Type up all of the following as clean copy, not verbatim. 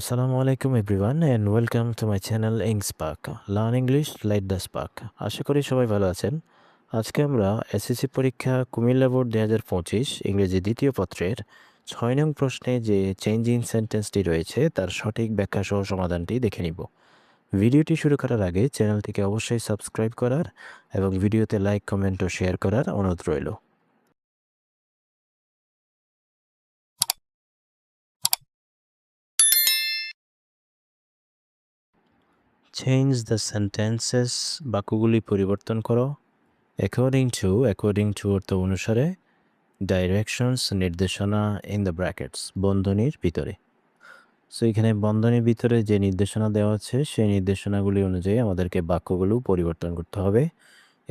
Assalamu alaikum everyone and welcome to my channel Spark. Learn English Light the Spark. আশা করি সবাই ভালো আছেন। আজকে আমরা এসএসসি পরীক্ষা কুমিল্লা বোর্ড 2025 ইংরেজি দ্বিতীয় পত্রের 6 নং প্রশ্নে যে চেঞ্জিং সেন্টেন্সটি রয়েছে তার সঠিক ব্যাখ্যা সহ সমাধানটি দেখে নিব। ভিডিওটি শুরু করার আগে চ্যানেলটিকে অবশ্যই সাবস্ক্রাইব করার এবং ভিডিওতে লাইক কমেন্ট ও শেয়ার করার অনুরোধ রইল। চেঞ্জ দ্য সেন্টেন্সেস, বাক্যগুলি পরিবর্তন করো। অ্যাকর্ডিং টু অর্থ অনুসারে, ডাইরেকশনস নির্দেশনা, ইন দ্য ব্র্যাকেটস বন্ধনীর ভিতরে। সো এখানে বন্ধনীর ভিতরে যে নির্দেশনা দেওয়া আছে সেই নির্দেশনাগুলি অনুযায়ী আমাদেরকে বাক্যগুলো পরিবর্তন করতে হবে।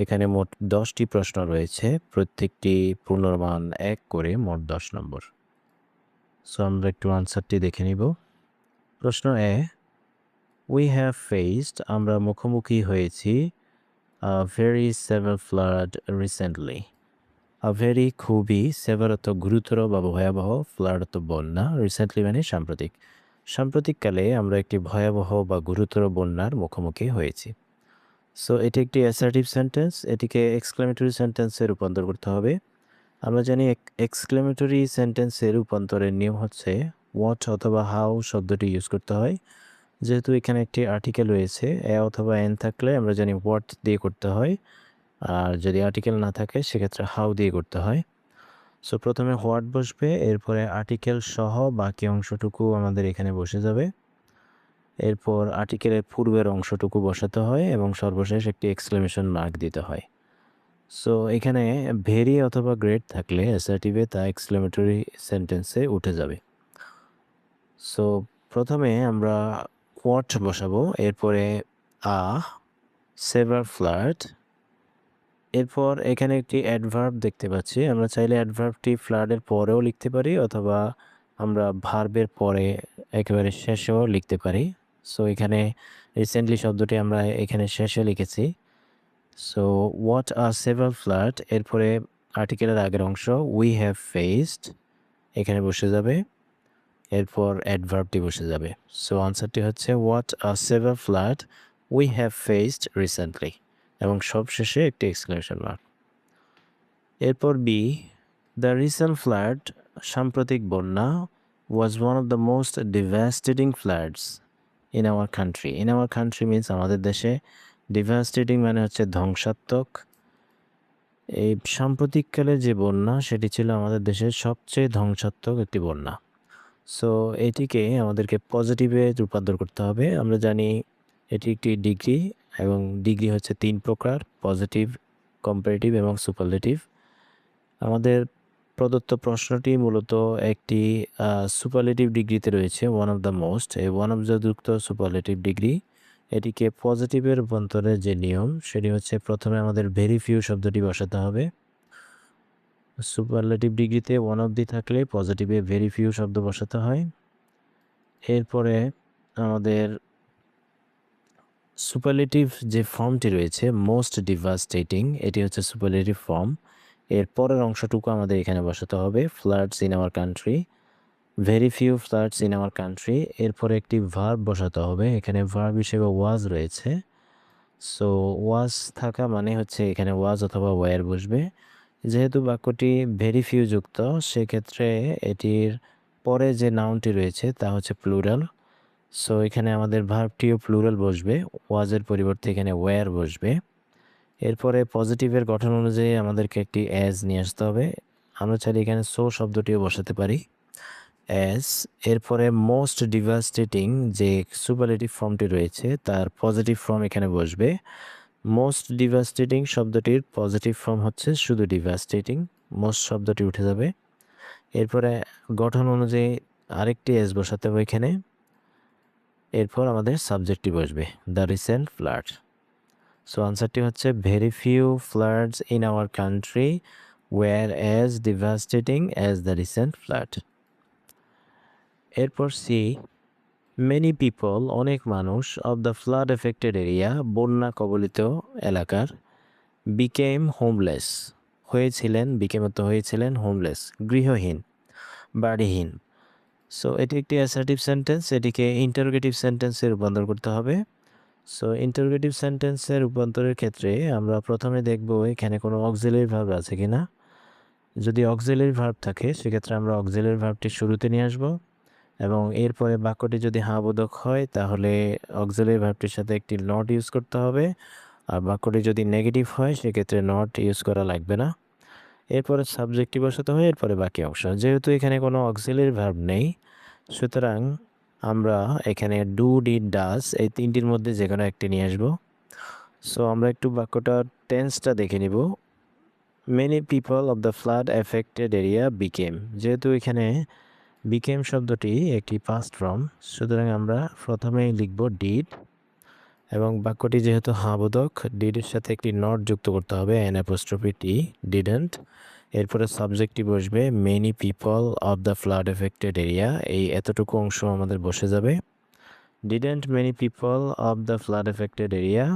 এখানে মোট 10টি প্রশ্ন রয়েছে, প্রত্যেকটি পূর্ণমান 1 করে মোট 10 নম্বর। সো আমরা একটু আনসারটি দেখে নিব। প্রশ্ন এ, উই হ্যাভ ফেসড, আমরা মুখোমুখি হয়েছি, ভেরি সেভার ফ্লাড রিসেন্টলি। ভেরি খুবই, সেভার অর্থ গুরুতর বা ভয়াবহ, ফ্লাড অর্থ বন্যা, রিসেন্টলি মানে সাম্প্রতিক। সাম্প্রতিককালে আমরা একটি ভয়াবহ বা গুরুতর বন্যার মুখোমুখি হয়েছি। সো এটি একটি অ্যাসার্টিভ সেন্টেন্স, এটিকে এক্সক্লেমেটরি সেন্টেন্সে রূপান্তর করতে হবে। আমরা জানি এক্সক্লেমেটরি সেন্টেন্সের রূপান্তরের নিয়ম হচ্ছে হোয়াট অথবা হাউ শব্দটি ইউজ করতে হয়। যেহেতু এখানে একটি আর্টিকেল রয়েছে, এ অথবা এন থাকলে আমরা জানি হোয়াট দিয়ে করতে হয়, আর যদি আর্টিকেল না থাকে সেক্ষেত্রে হাউ দিয়ে করতে হয়। সো প্রথমে হোয়াট বসবে, এরপরে আর্টিকেল সহ বাকি অংশটুকু আমাদের এখানে বসে যাবে। এরপর আর্টিকেলের পূর্বের অংশটুকু বসাতে হয় এবং সর্বশেষ একটি এক্সক্লেমেশন মার্ক দিতে হয়। সো এখানে ভেরি অথবা গ্রেট থাকলে অ্যাসার্টিভে তা এক্সক্লেমেটরি সেন্টেন্সে উঠে যাবে। সো প্রথমে আমরা হোয়াট বসাবো, এরপরে আ সেভার ফ্লাড, এরপর এখানে একটি অ্যাডভার্ব দেখতে পাচ্ছি। আমরা চাইলে অ্যাডভার্বটি ফ্লাডের পরেও লিখতে পারি অথবা আমরা ভার্বের পরে একেবারে শেষেও লিখতে পারি। সো এখানে রিসেন্টলি শব্দটি আমরা এখানে শেষে লিখেছি। So what a severe flood, এরপরে আর্টিকেলের আগের অংশ উই হ্যাভ ফেসড এখানে বসে যাবে, এরপর অ্যাডভার্বটি বসে যাবে। সো আনসারটি হচ্ছে what a severe flood we have faced recently এবং সবশেষে একটি এক্সক্লেমেশন মার্ক। এরপর বি, দ্য রিসেন্ট ফ্লাড, সাম্প্রতিক বন্যা, was one of the most devastating floods in our country. In our country means আমাদের দেশে, ডিভাস্টেটিং মানে হচ্ছে ধ্বংসাত্মক। এই সাম্প্রতিককালে যে বন্যা সেটি ছিল আমাদের দেশের সবচেয়ে ধ্বংসাত্মক একটি বন্যা। সো এটিকে আমাদেরকে পজিটিভে রূপান্তর করতে হবে। আমরা জানি এটি একটি ডিগ্রি এবং ডিগ্রি হচ্ছে 3 প্রকার, পজিটিভ, কম্পারেটিভ এবং সুপারলেটিভ। আমাদের প্রদত্ত প্রশ্নটি মূলত একটি সুপারলেটিভ ডিগ্রিতে রয়েছে, ওয়ান অফ দ্য মোস্ট। এই ওয়ান অফ দ্য যুক্ত সুপারলেটিভ ডিগ্রি, এটিকে পজিটিভের রূপান্তরের যে নিয়ম সেটি হচ্ছে প্রথমে আমাদের ভেরি ফিউ শব্দটি বসাতে হবে। সুপারলেটিভ ডিগ্রিতে ওয়ান অফ দি থাকলে পজিটিভে ভেরি ফিউ শব্দ বসাতে হয়। এরপরে আমাদের সুপারলেটিভ যে ফর্মটি রয়েছে মোস্ট ডিভাস্টেটিং, এটি হচ্ছে সুপারলেটিভ ফর্ম। এর পরের অংশটুকু আমাদের এখানে বসাতে হবে, floods in our country, very few floods in our country. এরপরে একটি ভার্ব বসাতে হবে, এখানে ভার্ব হিসেবে ওয়াজ রয়েছে। সো ওয়াজ থাকা মানে হচ্ছে এখানে ওয়াজ অথবা ওয়্যার বসবে। যেহেতু বাক্যটি ভেরি ফিউ যুক্ত সেক্ষেত্রে এটির পরে যে নাউনটি রয়েছে তা হচ্ছে প্লুরাল। সো এখানে আমাদের ভার্বটিও প্লুরাল বসবে, ওয়াজের পরিবর্তে এখানে ওয়্যার বসবে। এরপরে পজিটিভের গঠন অনুযায়ী আমাদেরকে একটি অ্যাজ নিয়ে আসতে হবে। আমরা চাইলে এখানে সো শব্দটিও বসাতে পারি, অ্যাজ। এরপরে মোস্ট ডিভাস্টেটিং যে সুপারলেটিভ ফর্মটি রয়েছে তার পজিটিভ ফর্ম এখানে বসবে। মোস্ট ডিভাস্টেটিং শব্দটির পজিটিভ ফর্ম হচ্ছে শুধু ডিভাস্টেটিং, মোস্ট শব্দটি উঠে যাবে। এরপরে গঠন অনুযায়ী আরেকটি অ্যাজ বসাতে হবে এখানে। এরপর আমাদের সাবজেক্টটি বসবে, দ্য রিসেন্ট ফ্লাড। সো আনসারটি হচ্ছে very few floods in our country were as devastating as the recent flood. এরপর সি, মেনি পিপল, অনেক মানুষ, of the flood affected area, বন্যা কবলিত এলাকার, বিকেম হোমলেস, হয়েছিলেন, বিকেম অর্থ হয়েছিলেন, হোমলেস গৃহহীন, বাড়িহীন। সো এটি একটি অ্যাসার্টিভ সেন্টেন্স, এটিকে ইন্টারোগেটিভ সেন্টেন্সে রূপান্তর করতে হবে। সো ইন্টারোগেটিভ সেন্টেন্সের রূপান্তরের ক্ষেত্রে আমরা প্রথমে দেখব এখানে কোনো অক্সিলারি ভার্ব আছে কিনা। যদি অক্সিলারি ভার্ব থাকে সেক্ষেত্রে আমরা অক্সিলারি ভার্বটি শুরুতে নিয়ে আসব এবং এরপরে বাক্যটি যদি হ্যাঁবোধক হয় তাহলে অক্সিলারি ভার্বটির সাথে একটি নট ইউজ করতে হবে, আর বাক্যটি যদি নেগেটিভ হয় সেক্ষেত্রে নট ইউজ করা লাগবে না। এরপরে সাবজেক্টটি বসাতে হয়, এরপরে বাকি অংশ। যেহেতু এখানে কোনো অক্সিলারি ভার্ব নেই সুতরাং আমরা এখানে ডু, ডিড, ডাজ এই তিনটির মধ্যে যে কোনো একটি নিয়ে আসবো। সো আমরা একটু বাক্যটার টেন্সটা দেখে নিব। Many people of the flood affected area became, যেহেতু এখানে বিকেম শব্দটি একটি পাস্ট ফর্ম সুতরাং আমরা প্রথমেই লিখব ডিড এবং বাক্যটি যেহেতু হ্যাঁবোধক ডিডের সাথে একটি নট যুক্ত করতে হবে, এন অ্যাপোস্ট্রফি টি, ডিডন্ট। এরপরে সাবজেক্টটি বসবে many people of the flood affected area, এই এতটুকু অংশ আমাদের বসে যাবে। Didn't many people of the flood affected area.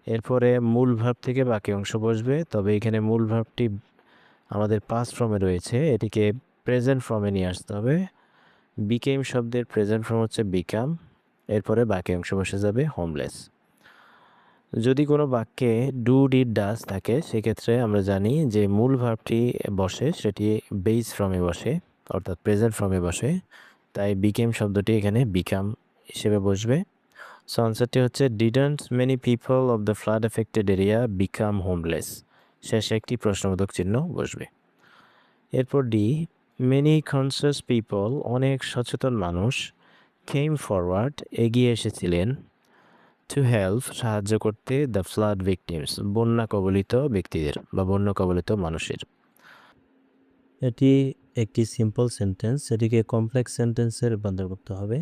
এরপরে মূল ভার্ব থেকে বাকি অংশ বসবে, তবে এখানে মূল ভার্বটি আমাদের পাস্ট ফর্মে রয়েছে, এটিকে প্রেজেন্ট ফর্মে নিয়ে আসতে হবে। বিকেম শব্দের প্রেজেন্ট ফর্ম হচ্ছে বিকাম, এরপরে বাকি অংশ বসে যাবে হোমলেস। যদি কোনো বাক্যে ডু, ডিড, ডাজ থাকে সেক্ষেত্রে আমরা জানি যে মূল ভার্বটি বসে সেটি বেস ফর্মে বসে অর্থাৎ প্রেজেন্ট ফর্মে বসে, তাই বিকেম শব্দটি এখানে বিকাম হিসেবে বসবে। সো আনসারটি হচ্ছে didn't many people of the flood affected area become homeless, শেষে একটি প্রশ্নবোধক চিহ্ন বসবে। এরপর ডি, মেনি কনসিয়াস পিপল, অনেক সচেতন মানুষ, কেম ফরওয়ার্ড, এগিয়ে এসেছিলেন, টু হেল্প, সাহায্য করতে, দ্য ফ্লাড ভিকটিমস, বন্যা কবলিত ব্যক্তিদের বা বন্যা কবলিত মানুষের। এটি একটি সিম্পল সেন্টেন্স, এটিকে কমপ্লেক্স সেন্টেন্সে রূপান্তর করতে হবে।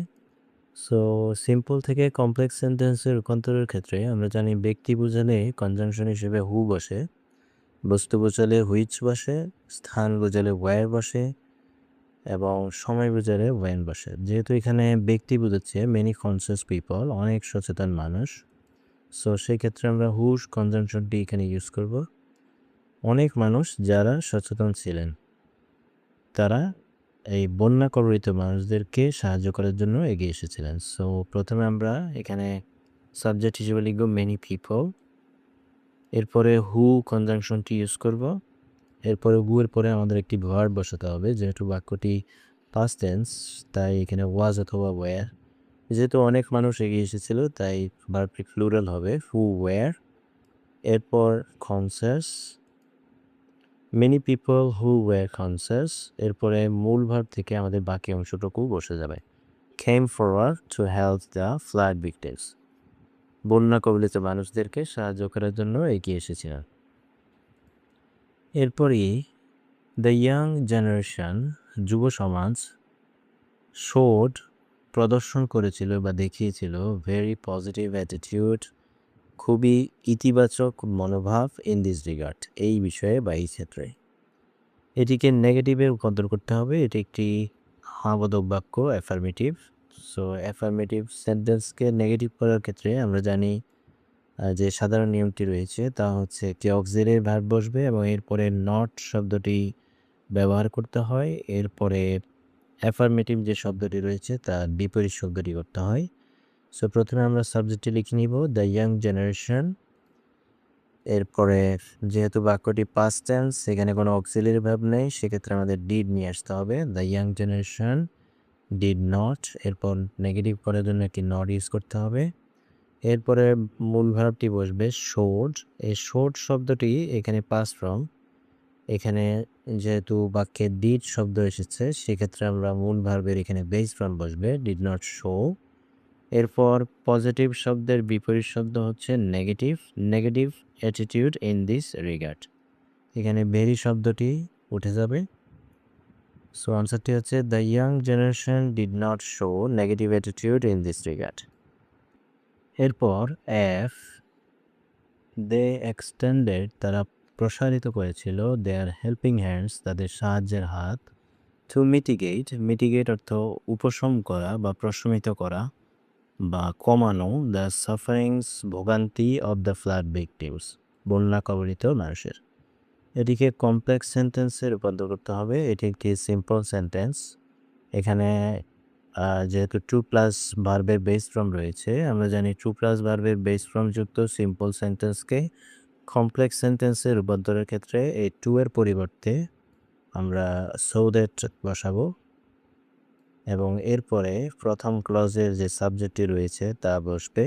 সো সিম্পল থেকে কমপ্লেক্স সেন্টেন্সে রূপান্তরের ক্ষেত্রে আমরা জানি ব্যক্তি বোঝালে কনজাংশন হিসেবে হু বসে, বস্তু বোঝালে হুইচ বসে, স্থান বোঝালে ওয়্যার বসে এবং সময় বোঝালে ওয়েন বসে। যেহেতু এখানে ব্যক্তি বোঝাচ্ছে মেনি কনসিয়াস পিপল, অনেক সচেতন মানুষ, সো সেই ক্ষেত্রে আমরা হুস কনজাংশনটি এখানে ইউজ করব। অনেক মানুষ যারা সচেতন ছিলেন তারা এই বন্যা কবলিত মানুষদেরকে সাহায্য করার জন্য এগিয়ে এসেছিলেন। সো প্রথমে আমরা এখানে সাবজেক্ট হিসেবে লিখব মেনি পিপল, এরপরে হু কনজাংশনটি ইউজ করব, এরপরে হু এর পরে আমাদের একটি ভার্ব বসাতে হবে, যেহেতু বাক্যটি পাস্ট টেন্স তাই এখানে ওয়াজ অথবা ওয়্যার। যেহেতু অনেক মানুষ এগিয়ে এসেছিল তাই ভার্বটি প্লুরাল হবে হু ওয়্যার। এরপর conscious, many people who were conscious, এরপরে মূল ভার্ব থেকে আমাদের বাকি অংশটুকু বসে যাবে, came forward to help the flood victims, বন্যা কবলিত মানুষদেরকে সাহায্য করার জন্য এগিয়ে এসেছিলেন। এরপরই দ্য ইয়াং জেনারেশন, যুব সমাজ, শোড, প্রদর্শন করেছিল বা দেখিয়েছিল, ভেরি পজিটিভ অ্যাটিটিউড, খুবই ইতিবাচক মনোভাব, ইন দিস রিগার্ড, এই বিষয়ে বা এই ক্ষেত্রে। এটিকে নেগেটিভে রূপান্তর করতে হবে, এটি একটি হ্যাঁবোধক বাক্য, অ্যাফার্মেটিভ। সো অ্যাফার্মেটিভ সেন্টেন্সকে নেগেটিভ করার ক্ষেত্রে আমরা জানি যে সাধারণ নিয়মটি রয়েছে তা হচ্ছে একটি অক্সিলারি ভার্ব বসবে এবং এরপরে নট শব্দটি ব্যবহার করতে হয়, এরপরে অ্যাফার্মেটিভ যে শব্দটি রয়েছে তার বিপরীত শব্দটি করতে হয়। সো প্রথমে আমরা সাবজেক্টটি লিখে নিব দ্য ইয়াং জেনারেশন, এরপরে যেহেতু বাক্যটি পাস্ট টেন্স সেখানে কোনো অক্সিলারি ভার্ব নেই সেক্ষেত্রে আমাদের ডিড নিয়ে আসতে হবে, the young generation did not, এরপর নেগেটিভ করার জন্য একটি নট ইউজ করতে হবে। এরপরে মূল ভার্বটি বসবে শোড, এই শোড শব্দটি এখানে পাস্ট ফর্ম, এখানে যেহেতু বাক্যে ডিড শব্দ এসেছে সেক্ষেত্রে আমরা মূল ভার্বের এখানে বেস ফর্ম বসবে, ডিড নট শো। এরপর পজিটিভ শব্দের বিপরীত শব্দ হচ্ছে negative, negative attitude in this regard, এখানে ভেরি শব্দটি উঠে যাবে। সো আনসারটি হচ্ছে the young generation did not show negative attitude in this regard. এরপর এফ, দে এক্সটেন্ডেড, তারা প্রসারিত করেছিল, দেয়ার হেল্পিং হ্যান্ডস, তাদের সাহায্যের হাত, টু মিটিগেট, মিটিগেট অর্থ উপশম করা বা প্রশমিত করা বা কমানো, দ্য সাফারিংস, ভোগান্তি, অফ দ্য ফ্লাড ভিকটিমস, বন্যা কবলিত মানুষের। এটিকে কমপ্লেক্স সেন্টেন্সে রূপান্তর করতে হবে, এটি একটি সিম্পল সেন্টেন্স, এখানে যেহেতু টু প্লাস ভার্বের বেস ফর্ম রয়েছে, আমরা জানি টু প্লাস ভার্বের বেস ফর্মযুক্ত সিম্পল সেন্টেন্সকে কমপ্লেক্স সেন্টেন্সে রূপান্তরের ক্ষেত্রে এই টু এর পরিবর্তে আমরা সো দ্যাট বসাবো এবং এরপরে প্রথম ক্লজের যে সাবজেক্টটি রয়েছে তা বসবে।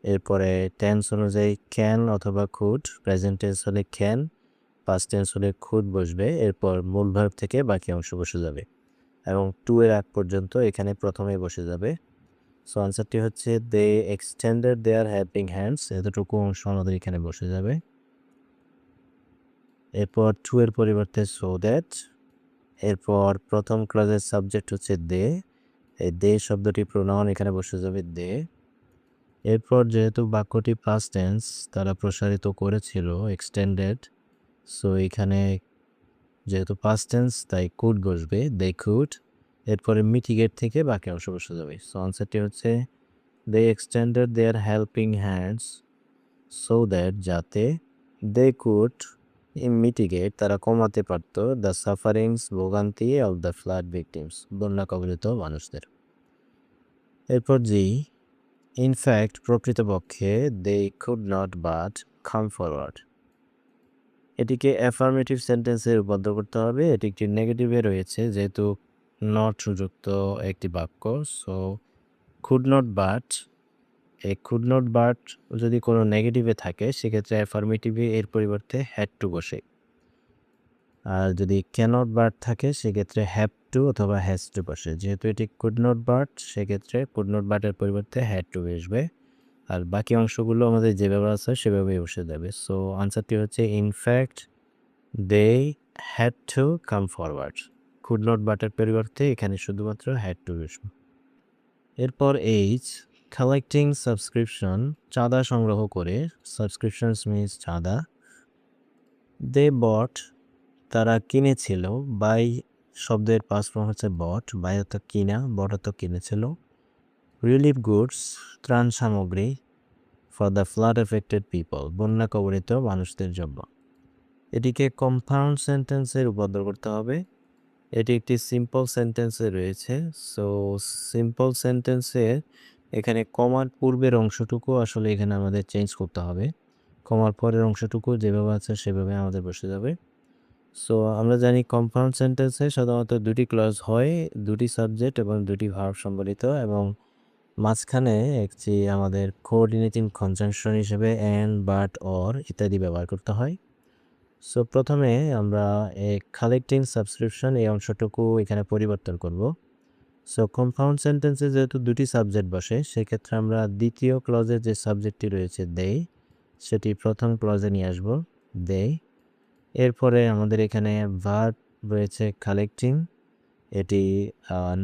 এরপরে টেন্স অনুযায়ী ক্যান অথবা কুড, প্রেজেন্ট টেন্স হলে ক্যান, পাস্ট টেন্স হলে কুড বসবে। এরপর মূল ভার্ব থেকে বাকি অংশ বসে যাবে এবং টু এর আগ পর্যন্ত এখানে প্রথমে বসে যাবে। সো আনসারটি হচ্ছে they extended their helping hands, এতটুকু অংশ আমাদের এখানে বসে যাবে। এরপর টু এর পরিবর্তে সো দ্যাট। এরপর প্রথম ক্লজের সাবজেক্ট হচ্ছে দে, এই দে শব্দটি প্রোনাউন, এখানে বসে যাবে দে। এরপর যেহেতু বাক্যটি পাস্ট টেন্স তারা প্রসারিত করেছিল এক্সটেন্ডেড, সো এখানে যেহেতু পাস্ট টেন্স তাই কুড বসবে, দে কুড। এরপরে মিটিগেট থেকে বাকি অংশ বসে যাবে। সো আনসারটি হচ্ছে they extended their helping hands so that, যাতে দে কুড মিটিগেট, তারা কমাতে পারত দ্য সাফারিংস, ভোগান্তি অফ দ্য ফ্লাড ভিকটিমস, বন্যা কবলিত মানুষদের। এরপর জি, ইনফ্যাক্ট প্রকৃতপক্ষে they could not but come forward, এটিকে অ্যাফার্মেটিভ সেন্টেন্সে রূপান্তর করতে হবে। এটি একটি নেগেটিভে রয়েছে যেহেতু নট যুক্ত একটি বাক্য। সো কুড নট বাট, এই কুড নট বাট যদি কোনো নেগেটিভে থাকে সেক্ষেত্রে অ্যাফার্মেটিভে এর পরিবর্তে হ্যাড টু বসে। আর যদি ক্যানট বাট থাকে সেক্ষেত্রে হ্যাভ টু অথবা হ্যাজ টু বসে। যেহেতু এটি কুড নট বাট সেক্ষেত্রে কুড নট বাটের পরিবর্তে হ্যাড টু বসবে। আর বাকি অংশগুলো আমাদের যেভাবে আছে সেভাবেই বসে যাবে। সো আনসারটি হচ্ছে in fact they had to come forward, could not বাটের পরিবর্তে এখানে শুধুমাত্র হ্যাড টু বসবে। এরপর এইচ, কালেক্টিং সাবস্ক্রিপশন, চাঁদা সংগ্রহ করে, সাবস্ক্রিপশনস মিনস চাঁদা। দে বট, তারা কিনেছিল, বাই শব্দের পাস্ট ফর্ম হচ্ছে বট, বাই অর্থ কিনা, বট অর্থ কিনেছিল। রিলিফ গুডস, ত্রাণ সামগ্রী, for the flood affected people, বন্যা কবলিত মানুষদের জন্য। এটিকে কম্পাউন্ড সেন্টেন্সে রূপান্তর করতে হবে। এটি একটি সিম্পল সেন্টেন্সে রয়েছে। সো সিম্পল সেন্টেন্সে এখানে কমার পূর্বের অংশটুকু আসলে এখানে আমাদের চেঞ্জ করতে হবে। কমার পরের অংশটুকু যেভাবে আছে সেভাবে আমাদের বসে যাবে। সো আমরা জানি কম্পাউন্ড সেন্টেন্সে সাধারণত দুটি ক্লজ হয়, দুটি সাবজেক্ট এবং দুটি ভার্ব সম্বলিত, এবং মাঝখানে একটি আমাদের কোঅর্ডিনেটিং কনজাংশন হিসেবে অ্যান্ড, বাট, অর ইত্যাদি ব্যবহার করতে হয়। সো প্রথমে আমরা কালেক্টিং সাবস্ক্রিপশন এই অংশটুকু এখানে পরিবর্তন করব। সো কম্পাউন্ড সেন্টেন্সে যেহেতু দুটি সাবজেক্ট বসে সেক্ষেত্রে আমরা দ্বিতীয় ক্লজে যে সাবজেক্টটি রয়েছে দে, সেটি প্রথম ক্লজে নিয়ে আসব, দে। এরপরে আমাদের এখানে ভার্ব রয়েছে কালেক্টিং, এটি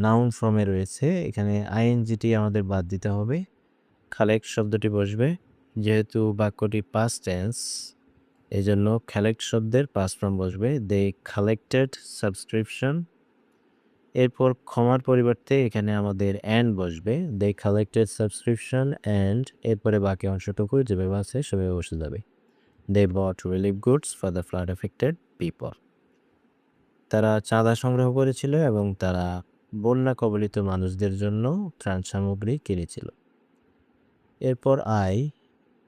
নাউন ফর্মে রয়েছে, এখানে আইএনজিটি আমাদের বাদ দিতে হবে, কালেক্ট শব্দটি বসবে। যেহেতু বাক্যটি পাস্ট টেন্স এই জন্য কালেক্ট শব্দের পাস্ট ফর্ম বসবে, দে কালেক্টেড সাবস্ক্রিপশন। এরপর ক্ষমার পরিবর্তে এখানে আমাদের অ্যান্ড বসবে, দে কালেক্টেড সাবস্ক্রিপশন অ্যান্ড, এরপরে বাকি অংশটুকু যেভাবে আছে সেভাবে বসে যাবে। They bought relief goods for the flood affected people, তারা চাঁদা সংগ্রহ করেছিল এবং তারা বন্যা কবলিত মানুষদের জন্য ত্রাণ সামগ্রী কিনেছিল। এরপর আই,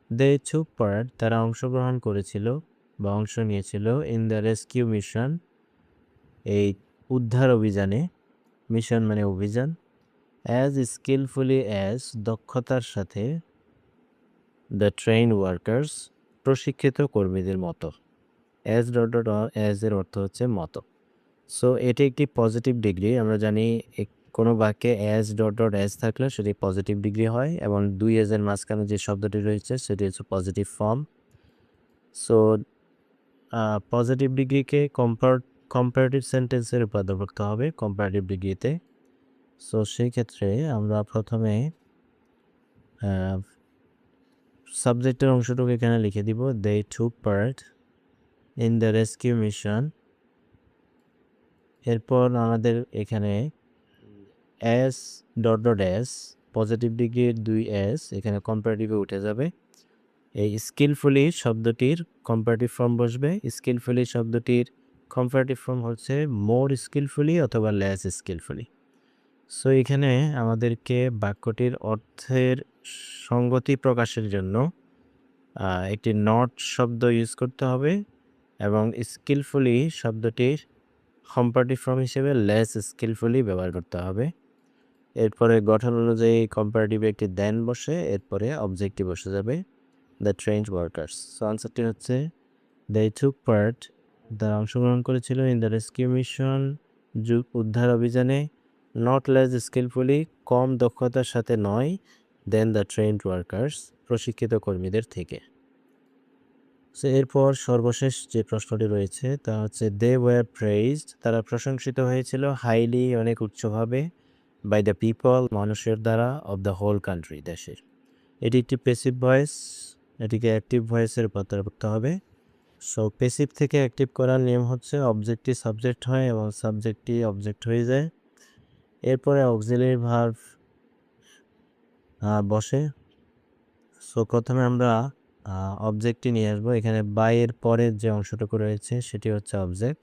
দে টুক পার্ট, তারা অংশগ্রহণ করেছিল বা অংশ নিয়েছিল, ইন দ্য রেস্কিউ মিশন, এই উদ্ধার অভিযানে, মিশন মানে অভিযান, অ্যাজ স্কিলফুলি অ্যাজ, দক্ষতার সাথে, দ্য ট্রেন ওয়ার্কার্স, প্রশিক্ষিত কর্মীদের মতো। অ্যাজ ডট ডট অ্যাজ এর অর্থ হচ্ছে মতো। সো এটি একটি পজিটিভ ডিগ্রি। আমরা জানি কোনো বাক্যে অ্যাজ ডট ডট অ্যাজ থাকলে সেটি পজিটিভ ডিগ্রি হয় এবং দুই এজের মাঝখানে যে শব্দটি রয়েছে সেটি হচ্ছে পজিটিভ ফর্ম। সো পজিটিভ ডিগ্রিকে কম্পারেটিভ সেন্টেন্সে রূপান্তর করতে হবে কম্পারেটিভ ডিগ্রিতে। সো সেই ক্ষেত্রে আমরা প্রথমে সাবজেক্টের অংশটুকু এখানে লিখে দিব, they took part in the rescue mission. এরপর আমাদের এখানে as dot dot as, positive ডিগ্রির দুই অ্যাস এখানে কম্পারেটিভে উঠে যাবে। এই স্কিলফুলি শব্দটির কম্পারেটিভ ফর্ম বসবে, স্কিলফুলি শব্দটির কম্পারেটিভ ফর্ম হচ্ছে মোর স্কিলফুলি অথবা লেস স্কিলফুলি। সো এখানে আমাদেরকে বাক্যটির অর্থের সঙ্গতি প্রকাশের জন্য একটি নট শব্দ ইউজ করতে হবে এবং স্কিলফুলি শব্দটির কম্পারেটিভ ফর্ম হিসেবে লেস স্কিলফুলি ব্যবহার করতে হবে। এরপরে গঠন অনুযায়ী কম্পারেটিভে একটি দেন বসে, এরপরে অবজেক্টিভ বসে যাবে দ্য ট্রেন্ড ওয়ার্কার্স। সো আনসারটি হচ্ছে দে টুক পার্ট, তারা অংশগ্রহণ করেছিল ইন দ্য রেস্কিউ মিশন, উদ্ধার অভিযানে, নট লেস স্কিলফুলি, কম দক্ষতার সাথে নয়, দেন দ্য ট্রেন্ড ওয়ার্কার্স, প্রশিক্ষিত কর্মীদের থেকে। সো এরপর সর্বশেষ যে প্রশ্নটি রয়েছে তা হচ্ছে দে ওয়ার প্রেইজড, তারা প্রশংসিত হয়েছিল হাইলি, অনেক উচ্চভাবে, বাই দ্য পিপল, মানুষের দ্বারা, অফ দ্য হোল কান্ট্রি, দেশের। এটি একটি প্যাসিভ ভয়েস, এটিকে অ্যাক্টিভ ভয়েসে রূপান্তর করতে হবে। সো প্যাসিভ থেকে অ্যাক্টিভ করার নিয়ম হচ্ছে অবজেক্টটি সাবজেক্ট হয় এবং সাবজেক্টটি অবজেক্ট হয়ে যায়। এরপরে অক্সিলারি ভার্ব বসে। সো প্রথমে আমরা অবজেক্টটি নিয়ে আসবো। এখানে বাই এর পরের যে অংশটুকু রয়েছে সেটি হচ্ছে object.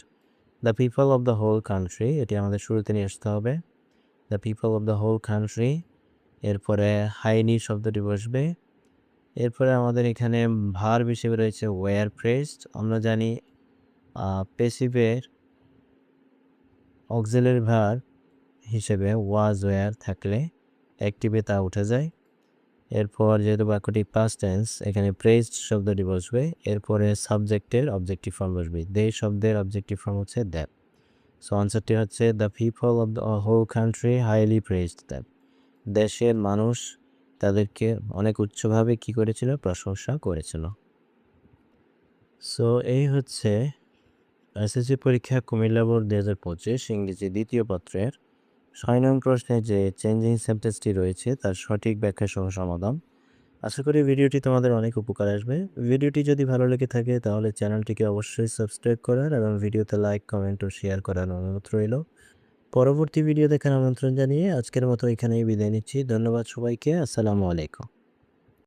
The people of the whole country, এটি আমাদের শুরুতে নিয়ে আসতে হবে। The people of the whole country, এরপরে হাইলি শব্দটি বসবে। এরপরে আমাদের এখানে ভার্ব হিসেবে রয়েছে ওয়্যার প্রেসড। আমরা জানি প্যাসিভের অক্সিলারি ভার্ব হিসেবে ওয়াজ ওয়্যার থাকলে অ্যাক্টিভে তা উঠে যায়। এরপর যেহেতু বাক্যটি পাস্ট টেন্স, এখানে প্রেসড শব্দটি বসবে। এরপরে সাবজেক্টের অবজেক্টিভ ফর্ম বসবে। দে শব্দের অবজেক্টিভ ফর্ম হচ্ছে দ্যাট। সো আনসারটি হচ্ছে the people of the whole country highly pressed that, দেশের মানুষ তাদেরকে অনেক উচ্চভাবে কী করেছিল, প্রশংসা করেছিল। সো এই হচ্ছে এসএসসি পরীক্ষা কুমিল্লা বোর্ড 2025 ইংরেজি দ্বিতীয় পত্রের 6 নং প্রশ্নে যে চেঞ্জিং সেন্টেন্সটি রয়েছে তার সঠিক ব্যাখ্যা সহ সমাধান। আশা করি ভিডিওটি তোমাদের অনেক উপকার আসবে। ভিডিওটি যদি ভালো লেগে থাকে তাহলে চ্যানেলটিকে অবশ্যই সাবস্ক্রাইব করার এবং ভিডিওতে লাইক, কমেন্ট ও শেয়ার করার অনুরোধ রইল। পরবর্তী ভিডিও দেখার আমন্ত্রণ জানিয়ে আজকের মতো এখানেই বিদায় নিচ্ছি। ধন্যবাদ সবাইকে। আসসালামু আলাইকুম।